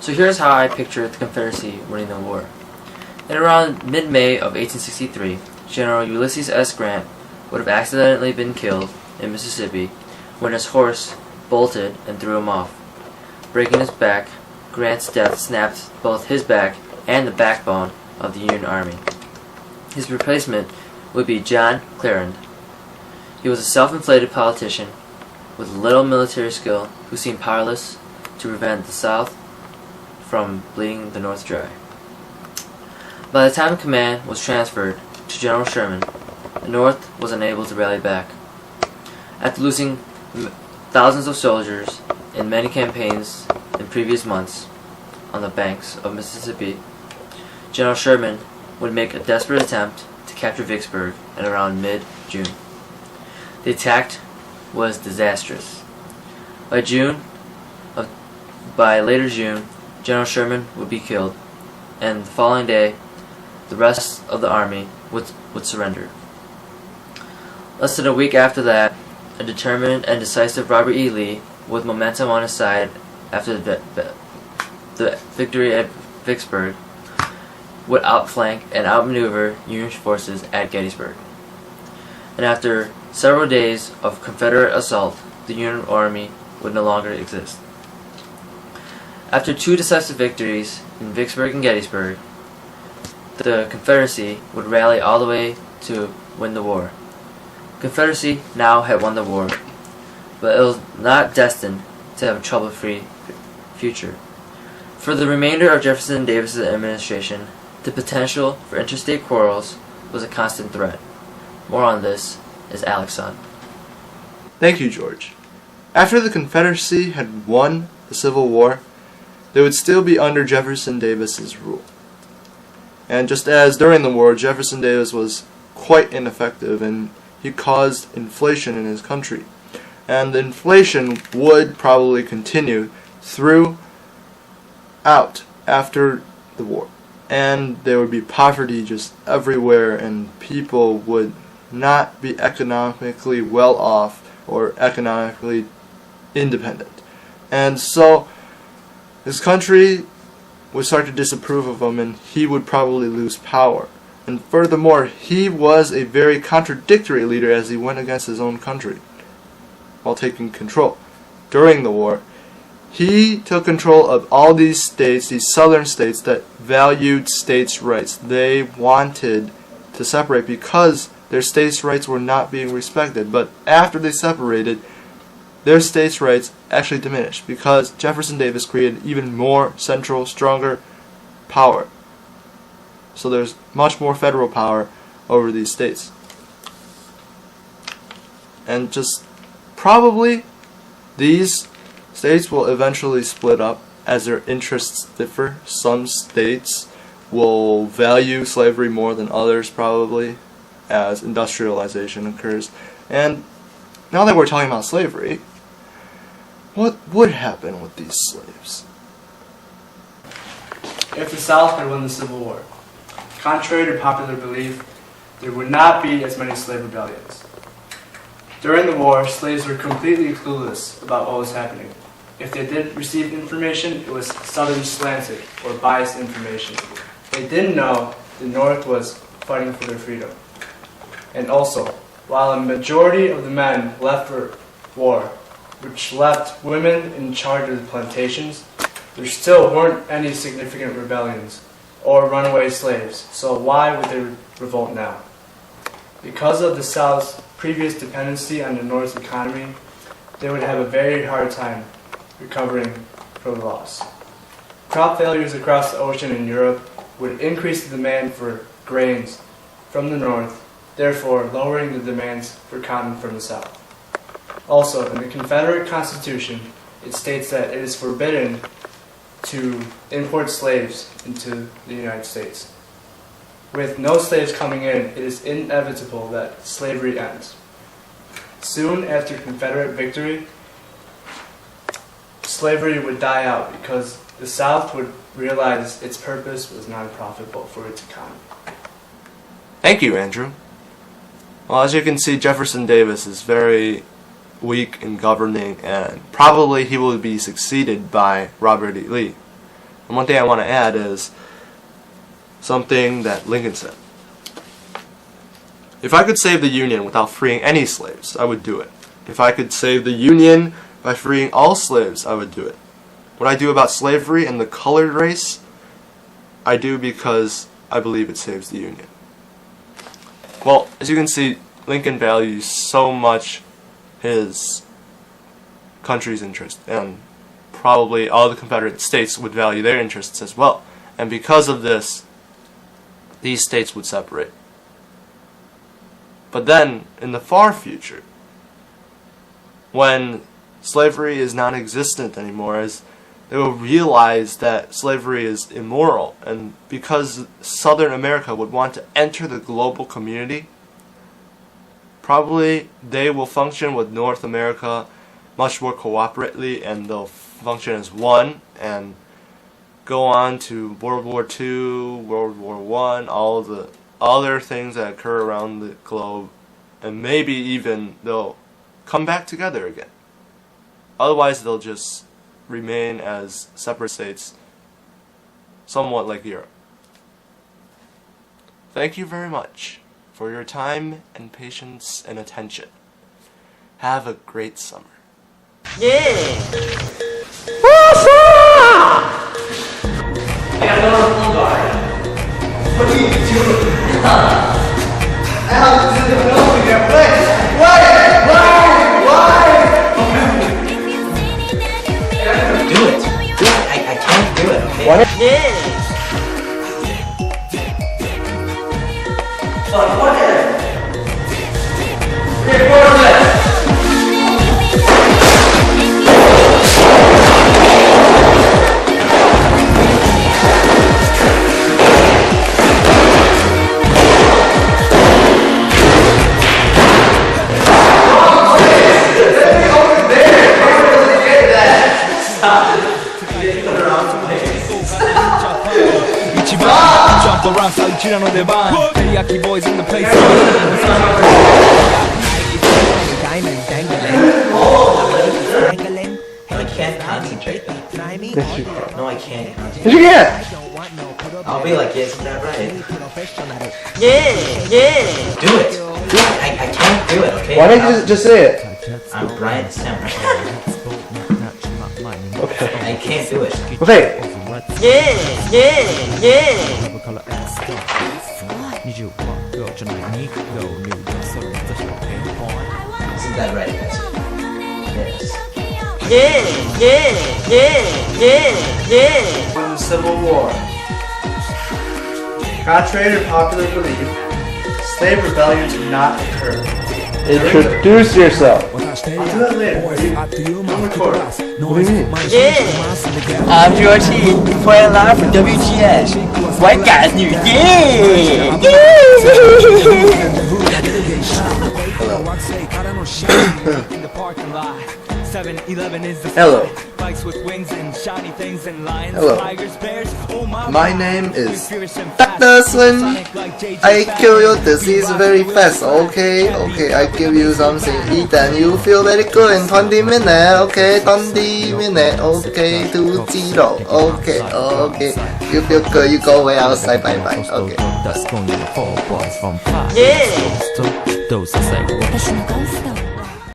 So here's how I picture the Confederacy winning the war. In around mid-May of 1863, General Ulysses S. Grant would have accidentally been killed in Mississippi when his horse bolted and threw him off. Breaking his back, Grant's death snapped both his back and the backbone of the Union Army. His replacement would be John Clarendon. He was a self-inflated politician with little military skill who seemed powerless to prevent the South from bleeding the North dry. By the time command was transferred to General Sherman, the North was unable to rally back. After losing thousands of soldiers in many campaigns in previous months on the banks of Mississippi, General Sherman would make a desperate attempt to capture Vicksburg at around mid-June. The attack was disastrous. By later June, General Sherman would be killed, and the following day, the rest of the army would surrender. Less than a week after that, a determined and decisive Robert E. Lee, with momentum on his side after the victory at Vicksburg, would outflank and outmaneuver Union forces at Gettysburg. And after several days of Confederate assault, the Union Army would no longer exist. After two decisive victories in Vicksburg and Gettysburg, the Confederacy would rally all the way to win the war. The Confederacy now had won the war, but it was not destined to have a trouble-free future. For the remainder of Jefferson Davis's administration, the potential for interstate quarrels was a constant threat. More on this is Alex on. Thank you, George. After the Confederacy had won the Civil War, they would still be under Jefferson Davis's rule. And just as during the war, Jefferson Davis was quite ineffective and he caused inflation in his country. And the inflation would probably continue throughout after the war. And there would be poverty just everywhere, and people would not be economically well off or economically independent. And so his country would start to disapprove of him, and he would probably lose power. And furthermore, he was a very contradictory leader as he went against his own country while taking control. During the war, he took control of all these states, these southern states that valued states' rights. They wanted to separate because their states' rights were not being respected. But after they separated, their states' rights actually diminished because Jefferson Davis created even more central, stronger power. So there's much more federal power over these states. And just probably these states will eventually split up as their interests differ. Some states will value slavery more than others probably as industrialization occurs. And now that we're talking about slavery, what would happen with these slaves? If the South had won the Civil War, contrary to popular belief, there would not be as many slave rebellions. During the war, slaves were completely clueless about what was happening. If they did receive information, it was Southern slanted or biased information. They didn't know the North was fighting for their freedom. And also, while a majority of the men left for war, which left women in charge of the plantations, there still weren't any significant rebellions or runaway slaves, so why would they revolt now? Because of the South's previous dependency on the North's economy, they would have a very hard time recovering from the loss. Crop failures across the ocean in Europe would increase the demand for grains from the North, therefore lowering the demands for cotton from the South. Also, in the Confederate Constitution, it states that it is forbidden to import slaves into the United States. With no slaves coming in, it is inevitable that slavery ends. Soon after Confederate victory, slavery would die out because the South would realize its purpose was not profitable for its economy. Thank you, Andrew. Well, as you can see, Jefferson Davis is very weak in governing, and probably he will be succeeded by Robert E. Lee. And one thing I want to add is something that Lincoln said. If I could save the Union without freeing any slaves, I would do it. If I could save the Union by freeing all slaves, I would do it. What I do about slavery and the colored race, I do because I believe it saves the Union. Well, as you can see, Lincoln values so much his country's interest, and probably all the Confederate states would value their interests as well. And because of this, these states would separate. But then, in the far future, when slavery is non-existent anymore, as they will realize that slavery is immoral, and because Southern America would want to enter the global community, probably they will function with North America much more cooperatively, and they'll function as one and go on to World War II, World War I, all the other things that occur around the globe, and maybe even they'll come back together again. Otherwise, they'll just remain as separate states, somewhat like Europe. Thank you very much for your time and patience and attention. Have a great summer. Yeah! Jump around, start girando the van. Teriyaki boys in the place. I can't concentrate. No, I can't concentrate. Did you get? I'll be like, yes, is that right? Yeah! Yeah! Do it. I can't do it, okay? Why don't you just say it? I'm Brian Sam. Okay. I can't do it. Okay. Yeah! Yeah! Yeah! Isn't that right, guys? Yes. Yeah! Yeah! Yeah! Yeah! Yeah! When the Civil War. Contrary to popular belief, slave rebellions did not occur. Introduce yourself. I'll do that later. Don't record. What do you mean? Yeah! I'm George E. Playing live for WGS. White guys new. Yeah! Hello. Hello. My name is Dr. Sun. I kill your disease very fast, okay? Okay, I give you something to eat and you feel very good in 20 minutes, okay? 20 minutes, okay? 20, okay, okay. You feel good, you go away outside, bye bye, okay. Yeah! 私のゴンスト